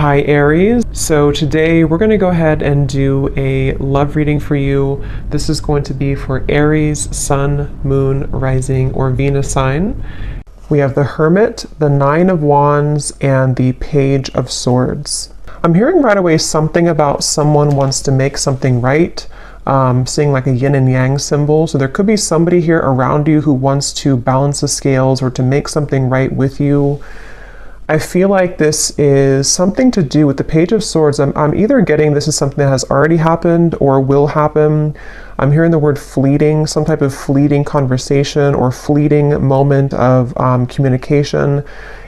Hi Aries. So today we're going to go ahead and do a love reading for you. This is going to be for Aries, Sun, Moon, Rising, or Venus sign. We have the Hermit, the Nine of Wands, and the Page of Swords. I'm hearing right away something about someone wants to make something right. Seeing like a yin and yang symbol. So there could be somebody here around you who wants to balance the scales or to make something right with you. I feel like this is something to do with the Page of Swords. I'm either getting this is something that has already happened or will happen. I'm hearing the word fleeting, some type of fleeting conversation or fleeting moment of communication.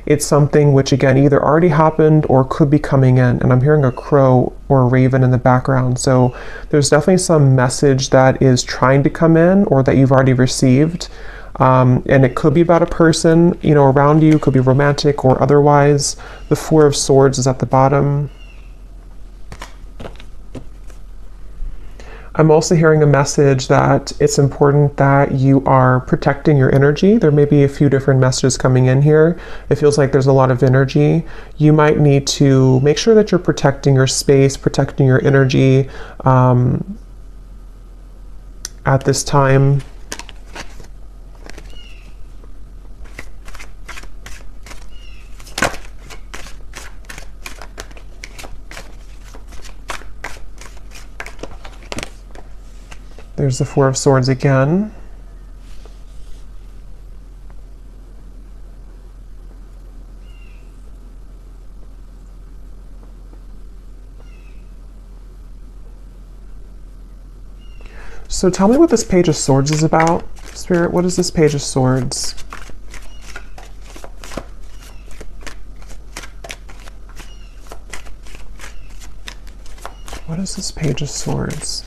It's something which, again, either already happened or could be coming in. And I'm hearing a crow or a raven in the background. So there's definitely some message that is trying to come in or that you've already received. And it could be about a person, you know, around you, could be romantic or otherwise. The Four of Swords is at the bottom. I'm also hearing a message that it's important that you are protecting your energy. There may be a few different messages coming in here. It feels like there's a lot of energy. You might need to make sure that you're protecting your space, protecting your energy at this time. There's the Four of Swords again. So tell me what this Page of Swords is about. Spirit, what is this Page of Swords? What is this Page of Swords?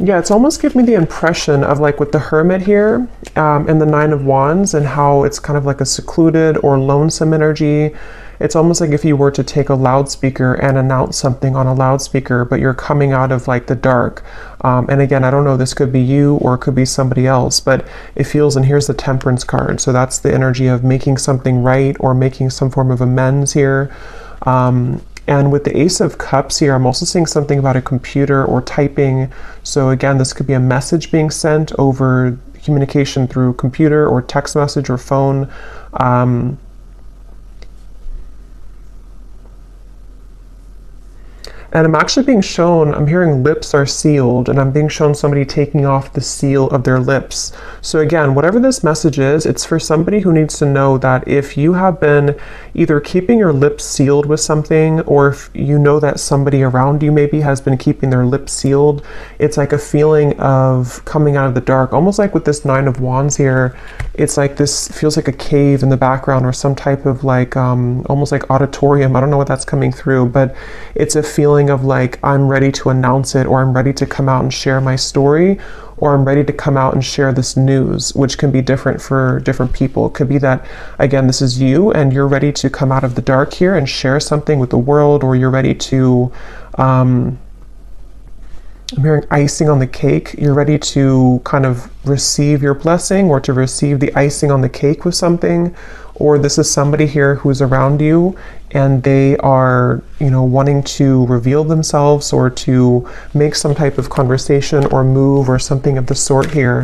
Yeah, it's almost giving me the impression of like with the Hermit here and the Nine of Wands and how it's kind of like a secluded or lonesome energy. It's almost like if you were to take a loudspeaker and announce something on a loudspeaker, but you're coming out of like the dark. And again, I don't know, this could be you or it could be somebody else, but it feels, and here's the Temperance card. So that's the energy of making something right or making some form of amends here. And with the Ace of Cups here, I'm also seeing something about a computer or typing. So again, this could be a message being sent over communication through computer or text message or phone. And I'm actually being shown, I'm hearing lips are sealed, and I'm being shown somebody taking off the seal of their lips. So again, whatever this message is, it's for somebody who needs to know that if you have been either keeping your lips sealed with something, or if you know that somebody around you maybe has been keeping their lips sealed, it's like a feeling of coming out of the dark. Almost like with this Nine of Wands here, it's like this feels like a cave in the background or some type of like, almost like auditorium. I don't know what that's coming through, but it's a feeling of like, I'm ready to announce it, or I'm ready to come out and share my story, or I'm ready to come out and share this news, which can be different for different people. It could be that, again, this is you and you're ready to come out of the dark here and share something with the world, or you're ready to, I'm hearing icing on the cake. You're ready to kind of receive your blessing or to receive the icing on the cake with something. Or this is somebody here who's around you and they are, you know, wanting to reveal themselves or to make some type of conversation or move or something of the sort here.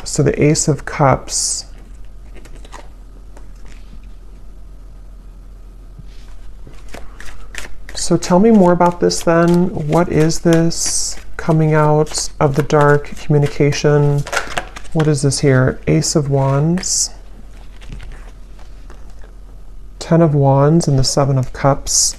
So the Ace of Cups. So tell me more about this then. What is this coming out of the dark communication? What is this here? Ace of Wands, Ten of Wands, and the Seven of Cups.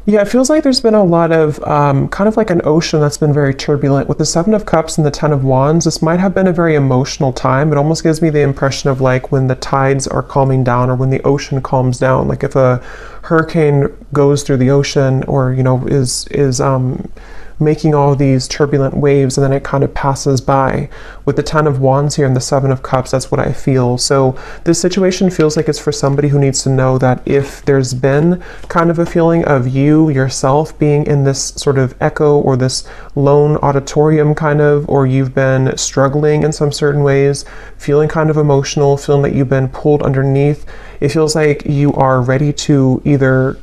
Yeah, it feels like there's been a lot of kind of like an ocean that's been very turbulent. With the Seven of Cups and the Ten of Wands, this might have been a very emotional time. It almost gives me the impression of like when the tides are calming down or when the ocean calms down. Like if a hurricane goes through the ocean or, you know, is making all these turbulent waves, and then it kind of passes by. With the Ten of Wands here and the Seven of Cups, that's what I feel. So this situation feels like it's for somebody who needs to know that if there's been kind of a feeling of you yourself being in this sort of echo or this lone auditorium kind of, or you've been struggling in some certain ways, feeling kind of emotional, feeling that you've been pulled underneath, it feels like you are ready to either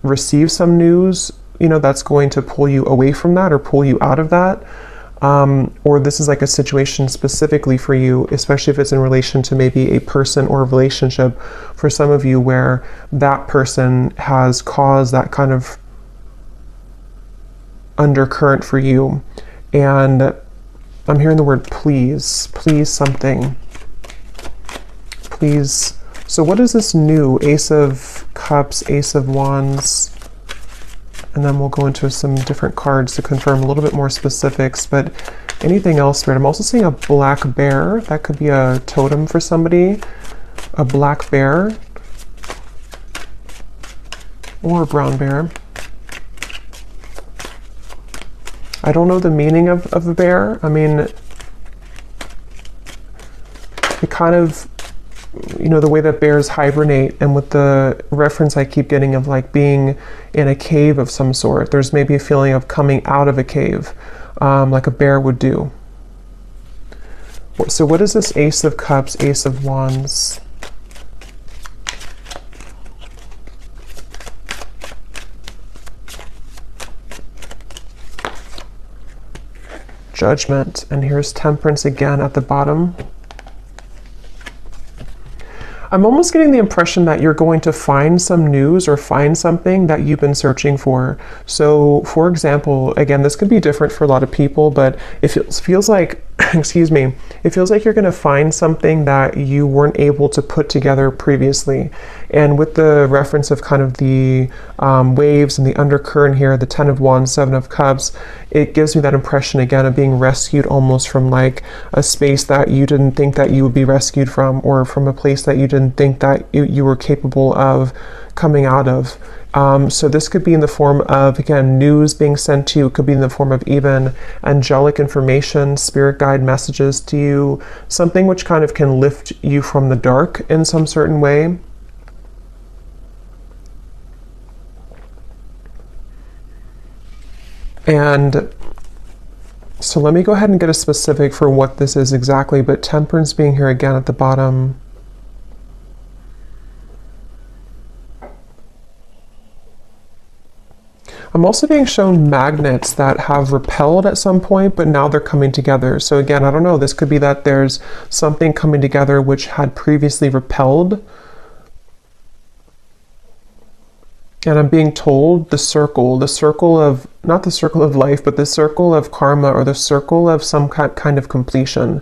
receive some news, you know, that's going to pull you away from that or pull you out of that. Or this is like a situation specifically for you, especially if it's in relation to maybe a person or a relationship for some of you where that person has caused that kind of undercurrent for you. And I'm hearing the word please, please something, please. So what is this new? Ace of Cups, Ace of Wands, and then we'll go into some different cards to confirm a little bit more specifics. But anything else, Spirit? I'm also seeing a black bear. That could be a totem for somebody. A black bear. Or a brown bear. I don't know the meaning of a bear. I mean, it kind of, you know, the way that bears hibernate, and with the reference I keep getting of like being in a cave of some sort, there's maybe a feeling of coming out of a cave, like a bear would do. So what is this Ace of Cups, Ace of Wands? Judgment, and here's Temperance again at the bottom. I'm almost getting the impression that you're going to find some news or find something that you've been searching for. So, for example, again, this could be different for a lot of people, but it feels like, excuse me, it feels like you're going to find something that you weren't able to put together previously. And with the reference of kind of the waves and the undercurrent here, the Ten of Wands, Seven of Cups, it gives me that impression again of being rescued almost from like a space that you didn't think that you would be rescued from, or from a place that you didn't think that you were capable of coming out of. So this could be in the form of, again, news being sent to you. It could be in the form of even angelic information, spirit guide messages to you, something which kind of can lift you from the dark in some certain way. And so let me go ahead and get a specific for what this is exactly, but Temperance being here again at the bottom. I'm also being shown magnets that have repelled at some point, but now they're coming together. So again, I don't know, this could be that there's something coming together which had previously repelled. And I'm being told the circle of, not the circle of life, but the circle of karma, or the circle of some kind of completion.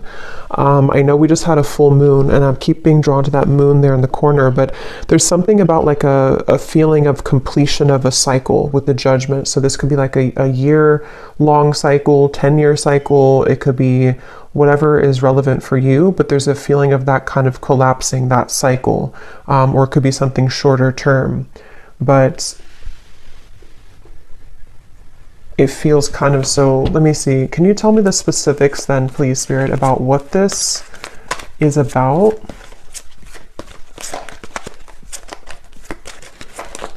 I know we just had a full moon, and I keep being drawn to that moon there in the corner, but there's something about like a feeling of completion of a cycle with the Judgment. So this could be like a year-long cycle, 10-year cycle. It could be whatever is relevant for you, but there's a feeling of that kind of collapsing, that cycle, or it could be something shorter term. But it feels kind of so, let me see, can you tell me the specifics then, please, Spirit, about what this is about?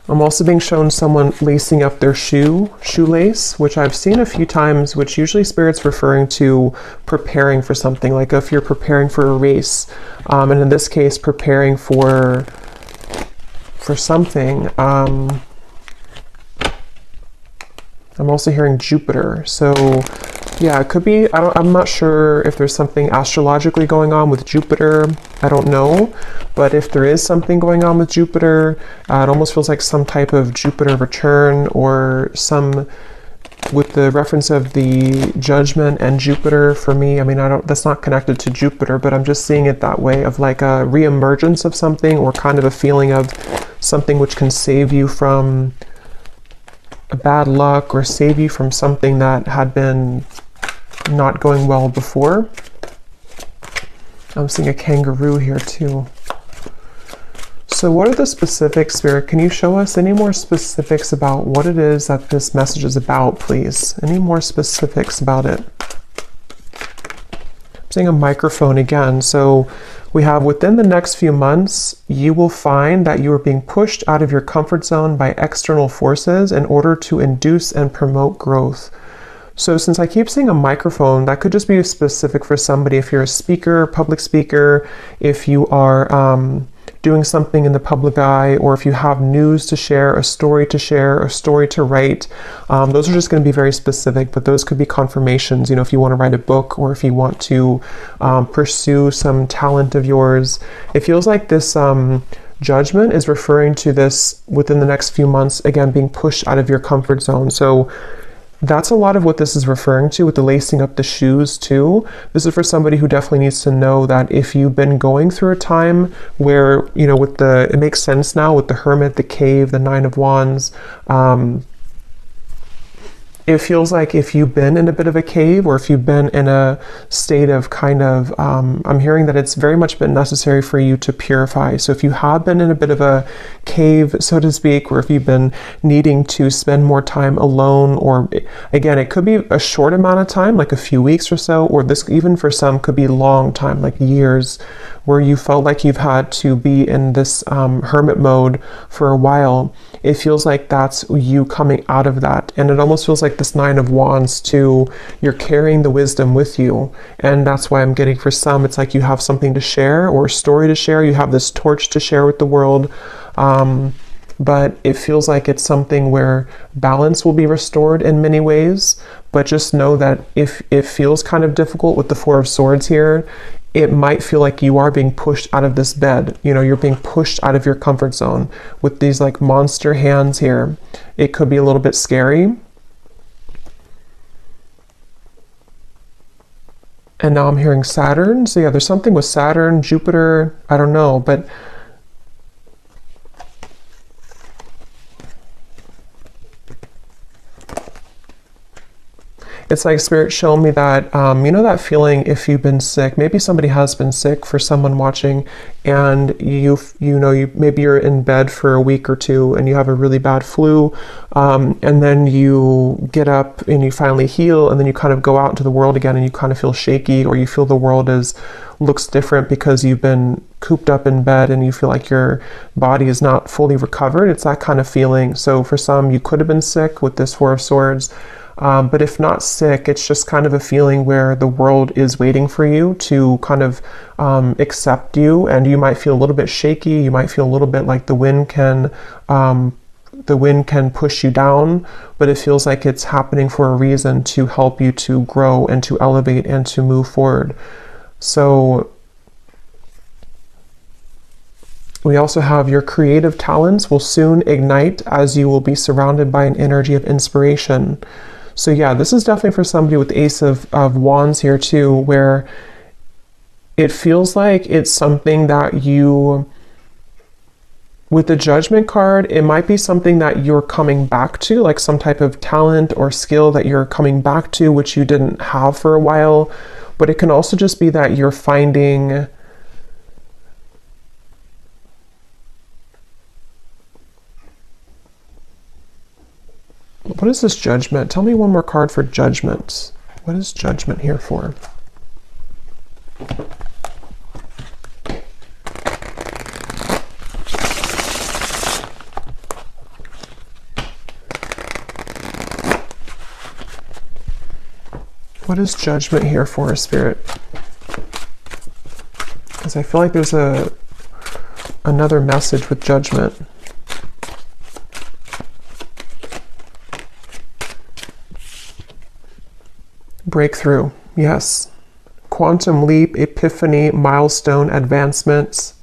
I'm also being shown someone lacing up their shoelace, which I've seen a few times, which usually Spirit's referring to preparing for something, like if you're preparing for a race, and in this case, preparing for something. I'm also hearing Jupiter. So yeah, it could be, I'm not sure if there's something astrologically going on with Jupiter. I don't know. But if there is something going on with Jupiter, it almost feels like some type of Jupiter return, or some, with the reference of the Judgment and Jupiter for me, I mean, that's not connected to Jupiter, but I'm just seeing it that way, of like a reemergence of something, or kind of a feeling of something which can save you from a bad luck, or save you from something that had been not going well before. I'm seeing a kangaroo here too. So what are the specifics, Spirit? Can you show us any more specifics about what it is that this message is about, please? Any more specifics about it? I'm seeing a microphone again. So we have within the next few months, you will find that you are being pushed out of your comfort zone by external forces in order to induce and promote growth. So since I keep seeing a microphone, that could just be specific for somebody. If you're a speaker, public speaker, if you are doing something in the public eye, or if you have news to share, a story to write, those are just going to be very specific, but those could be confirmations, you know, if you want to write a book or if you want to pursue some talent of yours. It feels like this judgment is referring to this within the next few months, again, being pushed out of your comfort zone. So that's a lot of what this is referring to with the lacing up the shoes too. This is for somebody who definitely needs to know that if you've been going through a time where, you know, with it makes sense now with the Hermit, the Cave, the Nine of Wands, it feels like if you've been in a bit of a cave, or if you've been in a state of kind of, I'm hearing that it's very much been necessary for you to purify. So if you have been in a bit of a cave, so to speak, or if you've been needing to spend more time alone, or again, it could be a short amount of time, like a few weeks or so, or this even for some could be long time, like years, where you felt like you've had to be in this hermit mode for a while. It feels like that's you coming out of that. And it almost feels like this Nine of Wands too, you're carrying the wisdom with you. And that's why I'm getting for some, it's like you have something to share or a story to share. You have this torch to share with the world. But it feels like it's something where balance will be restored in many ways. But just know that if it feels kind of difficult with the Four of Swords here, it might feel like you are being pushed out of this bed. You know, you're being pushed out of your comfort zone with these like monster hands here. It could be a little bit scary. And now I'm hearing Saturn. So yeah, there's something with Saturn, Jupiter, I don't know, but it's like Spirit showing me that, you know, that feeling if you've been sick, maybe somebody has been sick for someone watching, and maybe you're in bed for a week or two and you have a really bad flu, and then you get up and you finally heal, and then you kind of go out into the world again and you kind of feel shaky, or you feel the world looks different because you've been cooped up in bed and you feel like your body is not fully recovered. It's that kind of feeling. So for some, you could have been sick with this Four of Swords. But if not sick, it's just kind of a feeling where the world is waiting for you to kind of accept you, and you might feel a little bit shaky. You might feel a little bit like the wind can push you down, but it feels like it's happening for a reason, to help you to grow and to elevate and to move forward. So we also have your creative talents will soon ignite as you will be surrounded by an energy of inspiration. So yeah, this is definitely for somebody with the Ace of Wands here too, where it feels like it's something that you, with the Judgment card, it might be something that you're coming back to, like some type of talent or skill that you're coming back to, which you didn't have for a while. But it can also just be that you're finding, what is this Judgment? Tell me one more card for Judgment. What is Judgment here for? What is Judgment here for, Spirit? Because I feel like there's another message with Judgment. Breakthrough, yes. Quantum leap, epiphany, milestone, advancements.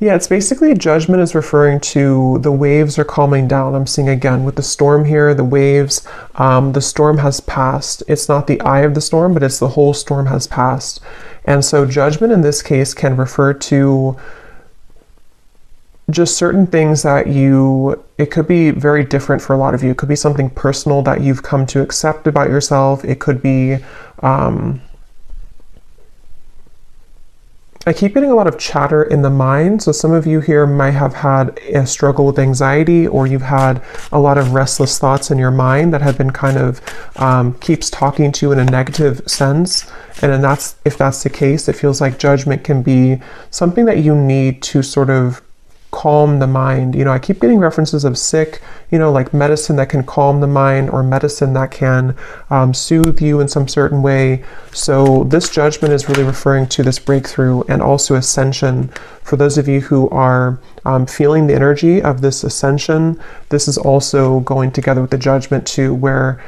Yeah, it's basically Judgment is referring to the waves are calming down. I'm seeing again with the storm here, the waves, the storm has passed. It's not the eye of the storm, but it's the whole storm has passed. And so Judgment in this case can refer to just certain things that it could be very different for a lot of you. It could be something personal that you've come to accept about yourself. It could be, I keep getting a lot of chatter in the mind. So some of you here might have had a struggle with anxiety, or you've had a lot of restless thoughts in your mind that have been kind of keeps talking to you in a negative sense. And then if that's the case, it feels like judgment can be something that you need to sort of calm the mind. You know, I keep getting references of sick, you know, like medicine that can calm the mind, or medicine that can soothe you in some certain way. So this judgment is really referring to this breakthrough and also ascension. For those of you who are feeling the energy of this ascension, this is also going together with the judgment too, where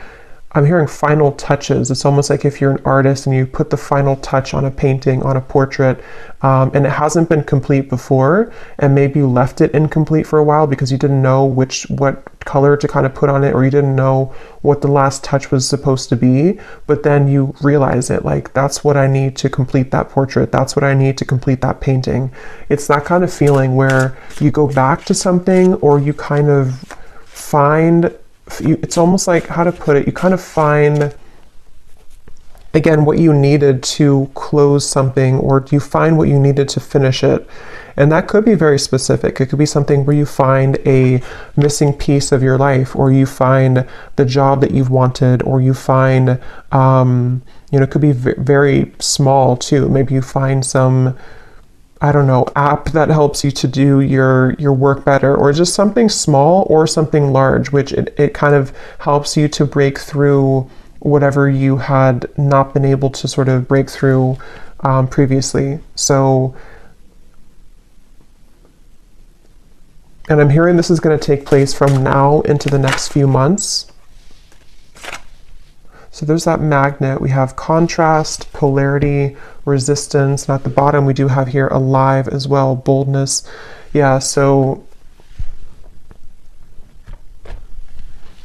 I'm hearing final touches. It's almost like if you're an artist and you put the final touch on a painting, on a portrait, and it hasn't been complete before, and maybe you left it incomplete for a while because you didn't know what color to kind of put on it, or you didn't know what the last touch was supposed to be, but then you realize it, like, that's what I need to complete that portrait, that's what I need to complete that painting. It's that kind of feeling where you go back to something, or you kind of find, it's almost like, how to put it, you kind of find again what you needed to close something, or you find what you needed to finish it. And that could be very specific. It could be something where you find a missing piece of your life, or you find the job that you've wanted, or you find you know, it could be very small too. Maybe you find some, I don't know, app that helps you to do your work better, or just something small or something large, which it kind of helps you to break through whatever you had not been able to sort of break through previously. So, and I'm hearing this is going to take place from now into the next few months. So there's that magnet. We have contrast, polarity, resistance, and at the bottom we do have here alive as well, boldness. Yeah, so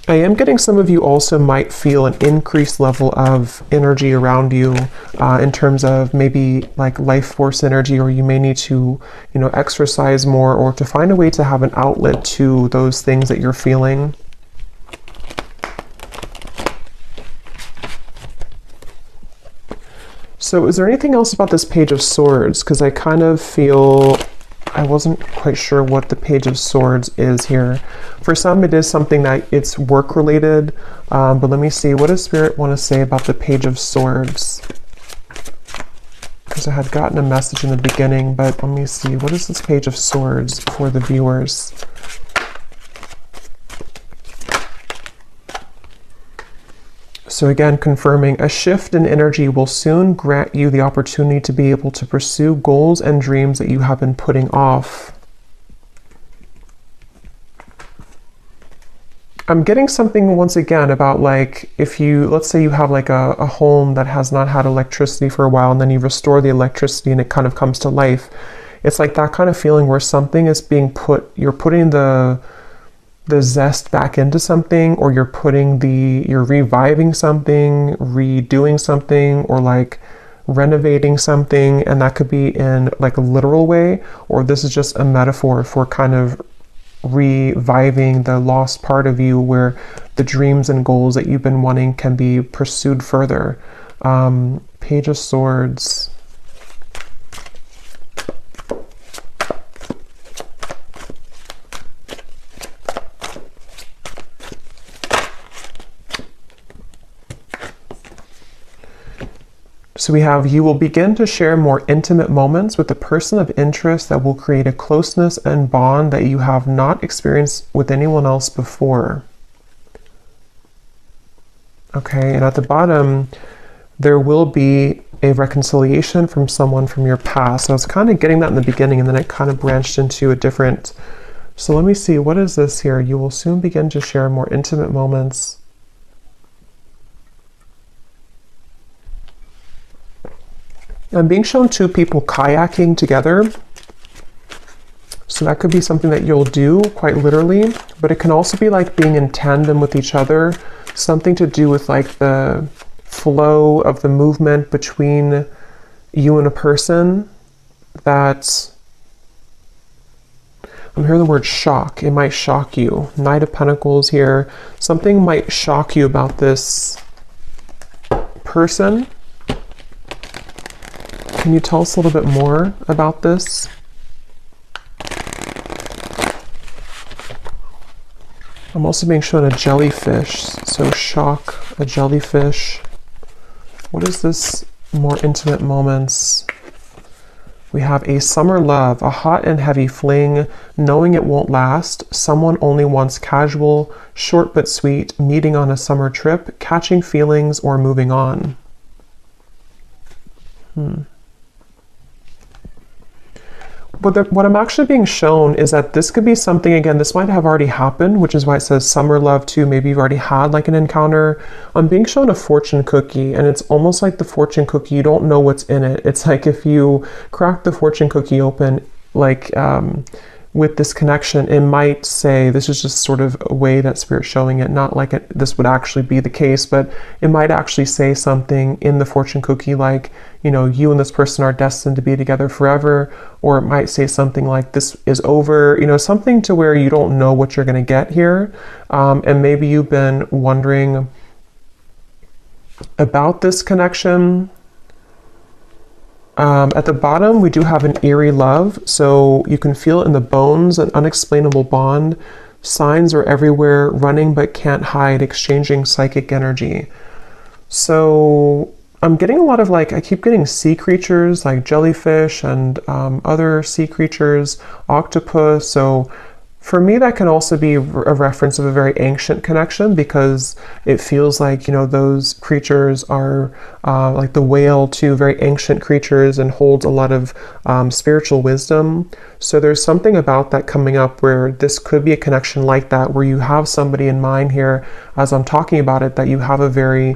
I am getting some of you also might feel an increased level of energy around you in terms of maybe like life force energy, or you may need to, you know, exercise more, or to find a way to have an outlet to those things that you're feeling. So is there anything else about this Page of Swords? Because I kind of feel, I wasn't quite sure what the Page of Swords is here. For some, it is something that it's work related, but let me see, what does Spirit want to say about the Page of Swords? Because I had gotten a message in the beginning, but let me see, what is this Page of Swords for the viewers? So again, confirming, a shift in energy will soon grant you the opportunity to be able to pursue goals and dreams that you have been putting off. I'm getting something once again about, like, if you, let's say you have like a home that has not had electricity for a while, and then you restore the electricity and it kind of comes to life. It's like that kind of feeling where something is being put, you're putting the zest back into something, or you're reviving something, redoing something, or like renovating something. And that could be in like a literal way, or this is just a metaphor for kind of reviving the lost part of you, where the dreams and goals that you've been wanting can be pursued further. Page of Swords. So we have, you will begin to share more intimate moments with a person of interest that will create a closeness and bond that you have not experienced with anyone else before. Okay, and at the bottom, there will be a reconciliation from someone from your past. So I was kind of getting that in the beginning, and then it kind of branched into a different. So let me see, what is this here? You will soon begin to share more intimate moments. I'm being shown two people kayaking together. So that could be something that you'll do quite literally, but it can also be like being in tandem with each other, something to do with like the flow of the movement between you and a person. That I'm hearing the word shock. It might shock you. Knight of Pentacles here. Something might shock you about this person. Can you tell us a little bit more about this? I'm also being shown a jellyfish, so shock, a jellyfish. What is this? More intimate moments. We have a summer love, a hot and heavy fling, knowing it won't last, someone only wants casual, short but sweet, meeting on a summer trip, catching feelings, or moving on. What I'm actually being shown is that this could be something, again, this might have already happened, which is why it says summer love too. Maybe you've already had like an encounter. I'm being shown a fortune cookie, and it's almost like the fortune cookie, you don't know what's in it. It's like if you crack the fortune cookie open, like with this connection, it might say, this is just sort of a way that Spirit's showing it, not like this would actually be the case, but it might actually say something in the fortune cookie like, you know, you and this person are destined to be together forever, or it might say something like this is over, you know, something to where you don't know what you're going to get here. And maybe you've been wondering about this connection. At the bottom, we do have an eerie love, so you can feel it in the bones, an unexplainable bond. Signs are everywhere, running but can't hide, exchanging psychic energy. So I'm getting a lot of I keep getting sea creatures like jellyfish and other sea creatures, octopus. So for me, that can also be a reference of a very ancient connection, because it feels like, you know, those creatures are like the whale too, very ancient creatures, and holds a lot of spiritual wisdom. So there's something about that coming up where this could be a connection like that, where you have somebody in mind here as I'm talking about it that you have a very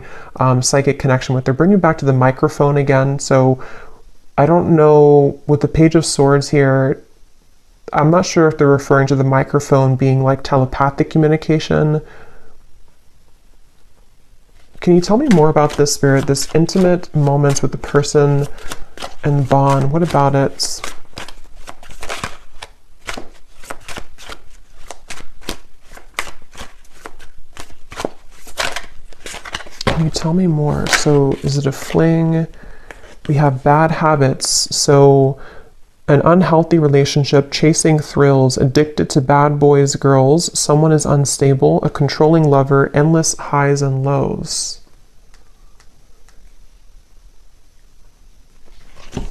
psychic connection with. They're bringing back to the microphone again. So I don't know, with the Page of Swords here, I'm not sure if they're referring to the microphone being like telepathic communication. Can you tell me more about this, Spirit? This intimate moments with the person and bond. What about it? Can you tell me more? So is it a fling? We have bad habits. So an unhealthy relationship, chasing thrills, addicted to bad boys, girls, someone is unstable, a controlling lover, endless highs and lows.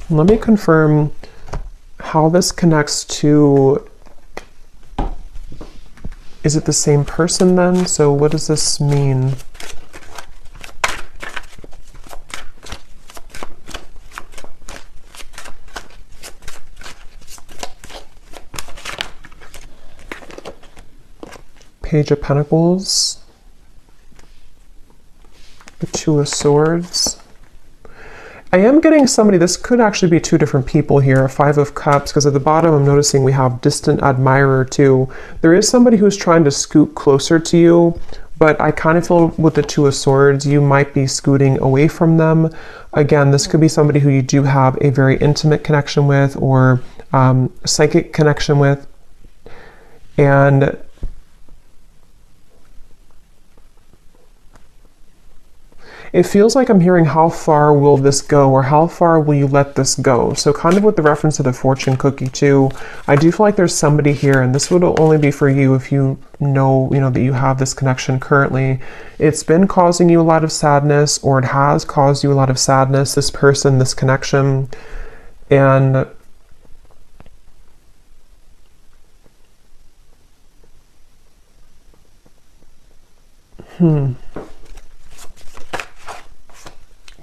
Let me confirm how this connects to, is it the same person then? So what does this mean? Page of Pentacles, the Two of Swords. I am getting somebody, this could actually be two different people here, Five of Cups, because at the bottom I'm noticing we have distant admirer too. There is somebody who's trying to scoot closer to you, but I kind of feel with the Two of Swords, you might be scooting away from them. Again, this could be somebody who you do have a very intimate connection with, or psychic connection with. And it feels like I'm hearing, how far will this go, or how far will you let this go? So kind of with the reference to the fortune cookie too, I do feel like there's somebody here, and this would only be for you if you know that you have this connection currently. It's been causing you a lot of sadness, or it has caused you a lot of sadness, this person, this connection. And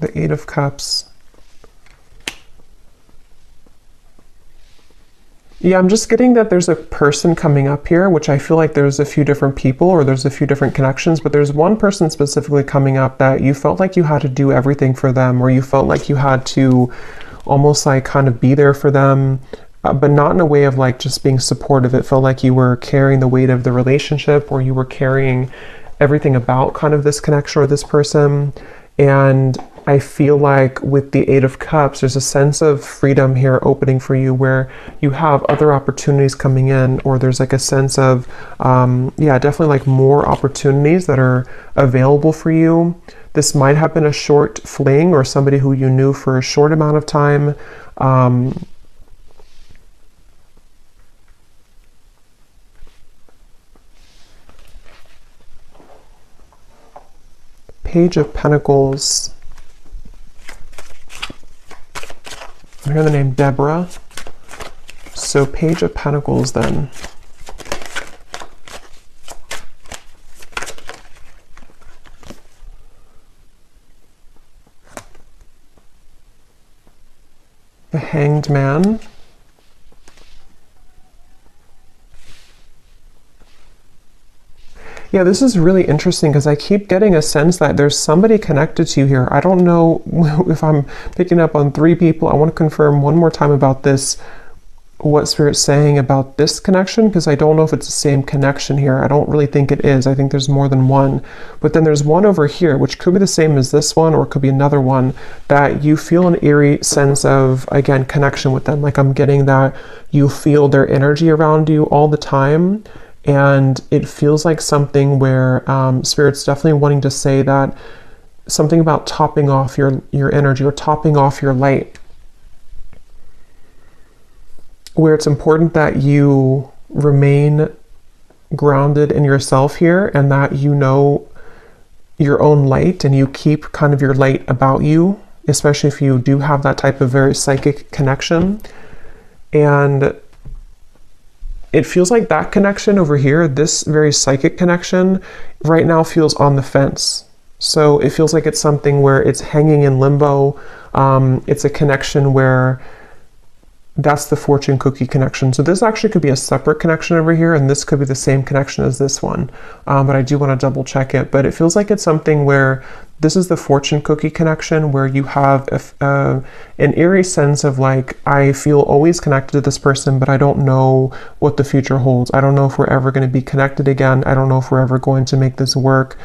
the Eight of Cups. Yeah, I'm just getting that there's a person coming up here, which I feel like there's a few different people, or there's a few different connections, but there's one person specifically coming up that you felt like you had to do everything for them, or you felt like you had to almost like kind of be there for them, but not in a way of like just being supportive. It felt like you were carrying the weight of the relationship, or you were carrying everything about kind of this connection or this person. And I feel like with the Eight of Cups, there's a sense of freedom here opening for you where you have other opportunities coming in, or there's like a sense of, yeah, definitely like more opportunities that are available for you. This might have been a short fling or somebody who you knew for a short amount of time. Page of Pentacles. I hear the name Deborah. So Page of Pentacles then. The Hanged Man. Yeah, this is really interesting because I keep getting a sense that there's somebody connected to you here. I don't know if I'm picking up on 3 people. I want to confirm one more time about this, what Spirit's saying about this connection, because I don't know if it's the same connection here. I don't really think it is. I think there's more than one. But then there's one over here, which could be the same as this one, or it could be another one, that you feel an eerie sense of, again, connection with them. Like I'm getting that you feel their energy around you all the time. And it feels like something where Spirit's definitely wanting to say that something about topping off your energy or topping off your light, where it's important that you remain grounded in yourself here and that you know your own light and you keep kind of your light about you, especially if you do have that type of very psychic connection. And it feels like that connection over here, this very psychic connection, right now feels on the fence. So it feels like it's something where it's hanging in limbo. It's a connection where that's the fortune cookie connection. So this actually could be a separate connection over here, and this could be the same connection as this one. But I do want to double check it. But it feels like it's something where this is the fortune cookie connection, where you have an eerie sense of like, I feel always connected to this person, but I don't know what the future holds. I don't know if we're ever going to be connected again. I don't know if we're ever going to make this work.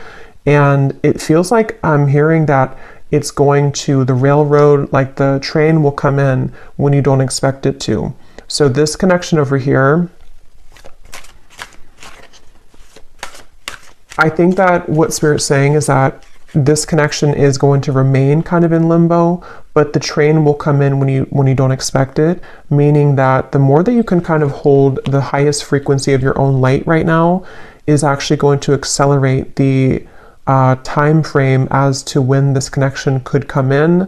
And it feels like I'm hearing that it's going to the railroad, like the train will come in when you don't expect it to. So this connection over here, I think that what Spirit's saying is that this connection is going to remain kind of in limbo, but the train will come in when you don't expect it, meaning that the more that you can kind of hold the highest frequency of your own light right now is actually going to accelerate the time frame as to when this connection could come in.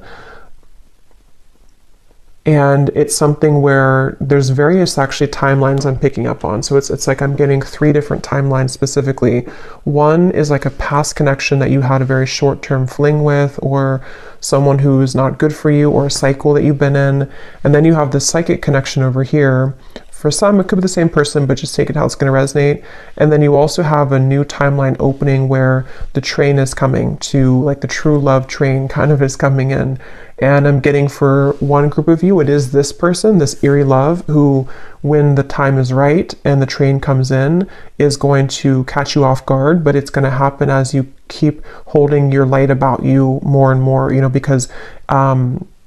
And it's something where there's various actually timelines I'm picking up on. So it's like I'm getting 3 different timelines specifically. One is like a past connection that you had a very short-term fling with, or someone who's not good for you, or a cycle that you've been in. And then you have the psychic connection over here. For some, it could be the same person, but just take it how it's going to resonate. And then you also have a new timeline opening where the train is coming to, like the true love train kind of is coming in. And I'm getting for one group of you, it is this person, this Aries Love, who, when the time is right and the train comes in, is going to catch you off guard, but it's going to happen as you keep holding your light about you more and more, you know, because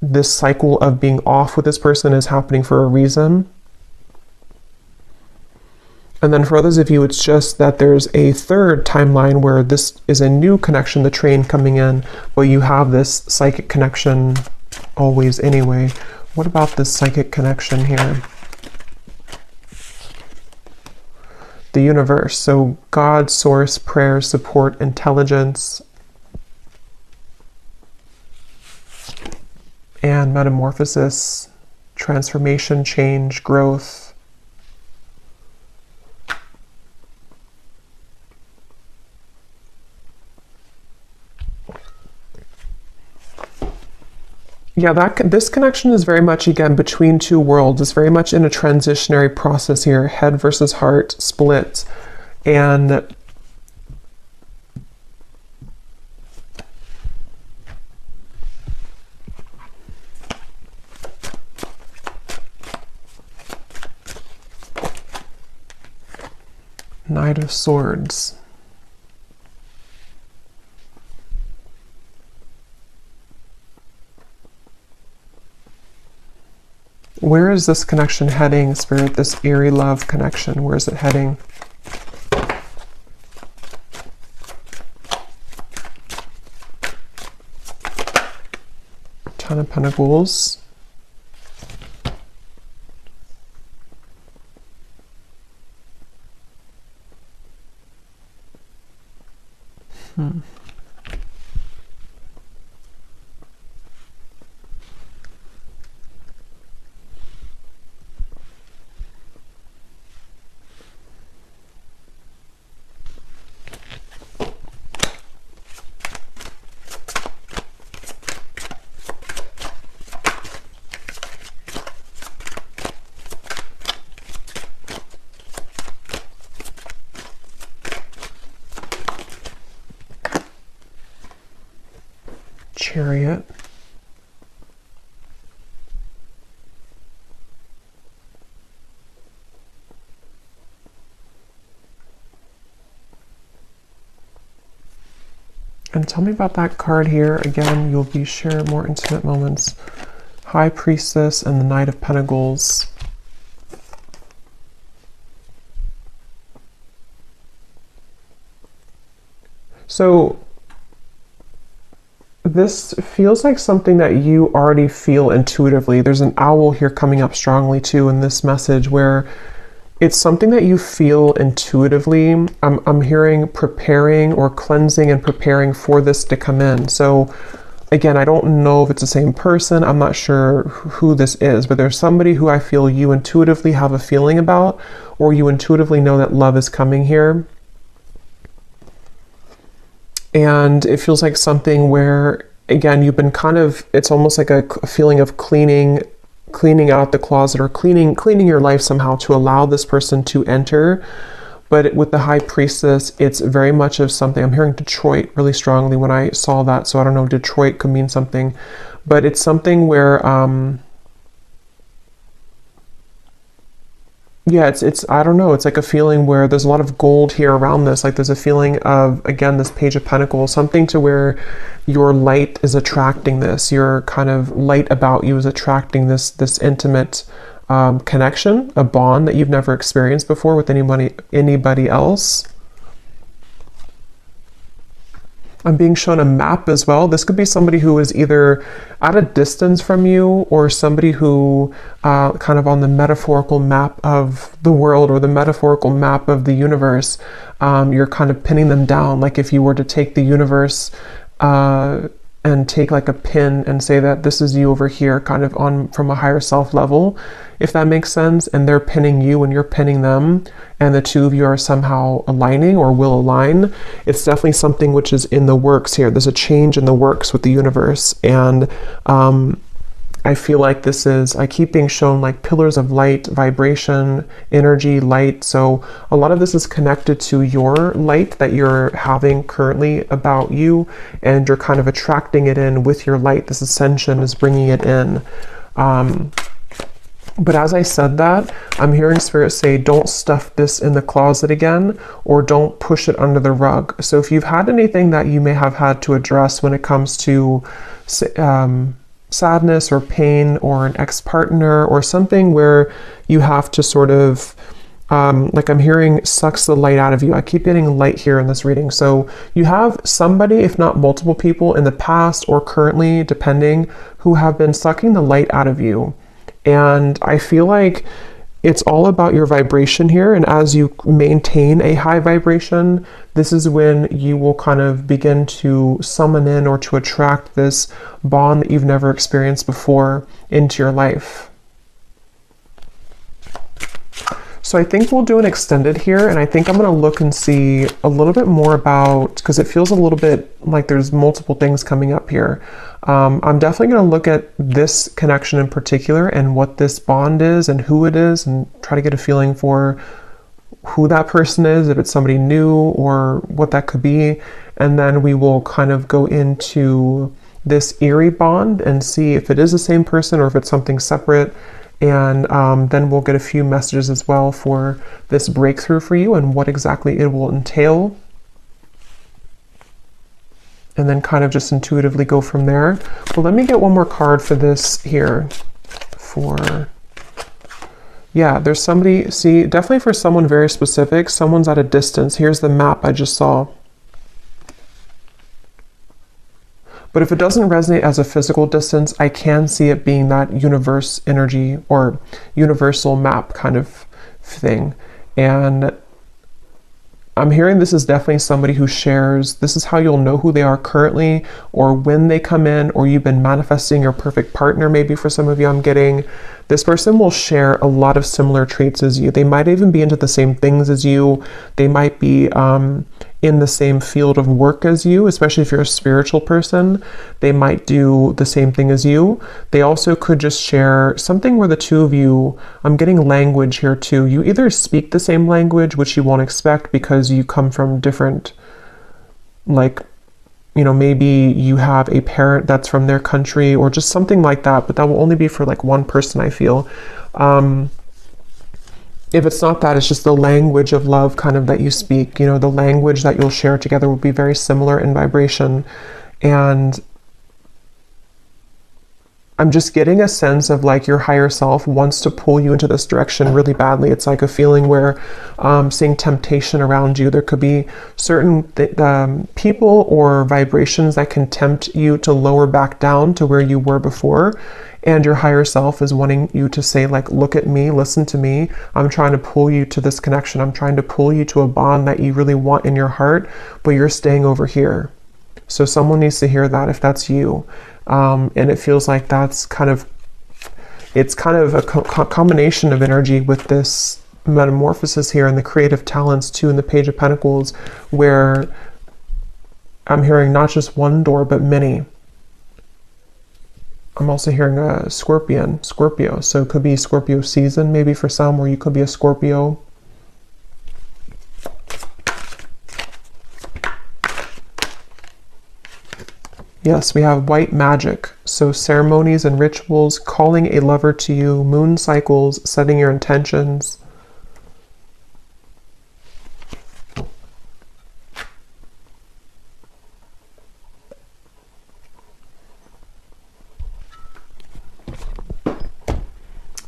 this cycle of being off with this person is happening for a reason. And then for others of you, it's just that there's a third timeline where this is a new connection, the train coming in, but you have this psychic connection always anyway. What about this psychic connection here? The universe. So God, source, prayer, support, intelligence, and metamorphosis, transformation, change, growth. Yeah, this connection is very much, again, between 2 worlds. It's very much in a transitionary process here, head versus heart split. And Knight of Swords. Where is this connection heading, Spirit? This Aries love connection, where is it heading? Ten of Pentacles. Chariot. And tell me about that card here. Again, you'll be sharing more intimate moments. High Priestess and the Knight of Pentacles. So this feels like something that you already feel intuitively. There's an owl here coming up strongly too in this message, where it's something that you feel intuitively. I'm hearing preparing or cleansing and preparing for this to come in. So again, I don't know if it's the same person. I'm not sure who this is, but there's somebody who I feel you intuitively have a feeling about, or you intuitively know that love is coming here. And it feels like something where, again, you've been kind of, it's almost like a feeling of cleaning out the closet, or cleaning your life somehow to allow this person to enter. But with the High Priestess, it's very much of something. I'm hearing Detroit really strongly when I saw that. So I don't know, Detroit could mean something, but it's something where, yeah, it's I don't know, it's like a feeling where there's a lot of gold here around this. Like there's a feeling of, again, this Page of Pentacles, something to where your light is attracting this. Your kind of light about you is attracting this intimate connection, a bond that you've never experienced before with anybody else. I'm being shown a map as well. This could be somebody who is either at a distance from you, or somebody who kind of on the metaphorical map of the world, or the metaphorical map of the universe. You're kind of pinning them down. Like if you were to take the universe and take like a pin and say that this is you over here, kind of on from a higher self level, if that makes sense, and they're pinning you and you're pinning them, and the two of you are somehow aligning or will align. It's definitely something which is in the works here. There's a change in the works with the universe, and I feel like this is, I keep being shown like pillars of light, vibration, energy, light. So a lot of this is connected to your light that you're having currently about you, and you're kind of attracting it in with your light. This ascension is bringing it in. But as I said that, I'm hearing Spirit say, don't stuff this in the closet again, or don't push it under the rug. So if you've had anything that you may have had to address when it comes to sadness or pain, or an ex-partner, or something where you have to sort of, like I'm hearing, sucks the light out of you. I keep getting light here in this reading. So you have somebody, if not multiple people in the past or currently, depending, who have been sucking the light out of you. And I feel like it's all about your vibration here. And as you maintain a high vibration, this is when you will kind of begin to summon in, or to attract this bond that you've never experienced before into your life. So I think we'll do an extended here, and I think I'm going to look and see a little bit more about, because it feels a little bit like there's multiple things coming up here. I'm definitely going to look at this connection in particular, and what this bond is and who it is, and try to get a feeling for who that person is, if it's somebody new or what that could be. And then we will kind of go into this Aries bond and see if it is the same person or if it's something separate. And then we'll get a few messages as well for this breakthrough for you and what exactly it will entail. And then kind of just intuitively go from there. Well, let me get one more card for this here, for Yeah, there's somebody, see, definitely for someone very specific, someone's at a distance. Here's the map I just saw. But if it doesn't resonate as a physical distance, I can see it being that universe energy or universal map kind of thing. And I'm hearing this is definitely somebody who shares, this is how you'll know who they are currently or when they come in, or you've been manifesting your perfect partner. Maybe for some of you, I'm getting this person will share a lot of similar traits as you. They might even be into the same things as you. They might be in the same field of work as you, especially if you're a spiritual person. They might do the same thing as you. They also could just share something where the two of you, I'm getting language here too. You either speak the same language, which you won't expect because you come from different, like, you know, maybe you have a parent that's from their country or just something like that, but that will only be for like one person, I feel. If it's not that, it's just the language of love kind of that you speak, you know, the language that you'll share together will be very similar in vibration. And I'm just getting a sense of like your higher self wants to pull you into this direction really badly. It's like a feeling where seeing temptation around you. There could be certain people or vibrations that can tempt you to lower back down to where you were before. And your higher self is wanting you to say like, look at me, listen to me. I'm trying to pull you to this connection. I'm trying to pull you to a bond that you really want in your heart, but you're staying over here. So someone needs to hear that if that's you. And it feels like that's kind of, it's kind of a combination of energy with this metamorphosis here and the creative talents too in the Page of Pentacles, where I'm hearing not just one door, but many. I'm also hearing a Scorpio. So it could be Scorpio season maybe for some, or you could be a Scorpio. Yes, we have white magic. So ceremonies and rituals, calling a lover to you, moon cycles, setting your intentions.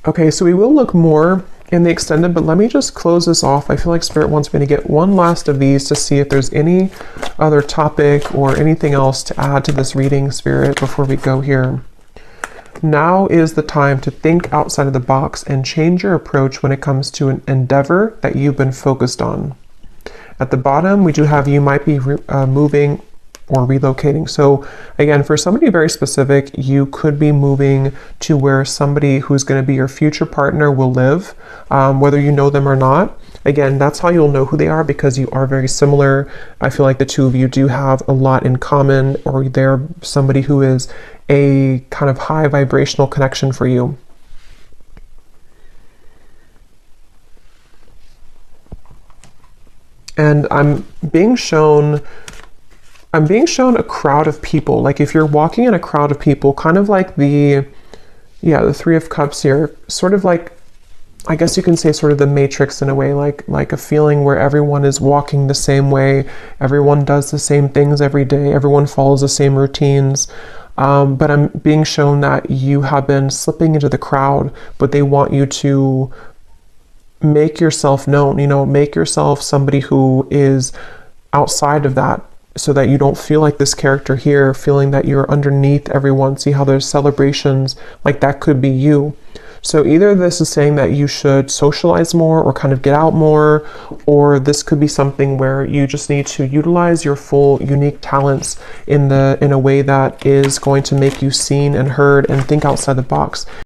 Okay, so we will look more in the extended, but let me just close this off. I feel like Spirit wants me to get one last of these to see if there's any other topic or anything else to add to this reading, Spirit, before we go here. Now is the time to think outside of the box and change your approach when it comes to an endeavor that you've been focused on. At the bottom, we do have you might be moving or relocating. So again, for somebody very specific, you could be moving to where somebody who's going to be your future partner will live, whether you know them or not. Again, that's how you'll know who they are, because you are very similar. I feel like the two of you do have a lot in common, or they're somebody who is a kind of high vibrational connection for you. And I'm being shown a crowd of people. Like if you're walking in a crowd of people, kind of like the Three of Cups here, sort of like, I guess you can say sort of the Matrix in a way, like a feeling where everyone is walking the same way, everyone does the same things every day, everyone follows the same routines. But I'm being shown that you have been slipping into the crowd, but they want you to make yourself known, you know, make yourself somebody who is outside of that, so that you don't feel like this character here, feeling that you're underneath everyone. See how there's celebrations, like that could be you. So either this is saying that you should socialize more or kind of get out more, or this could be something where you just need to utilize your full unique talents in a way that is going to make you seen and heard and think outside the box.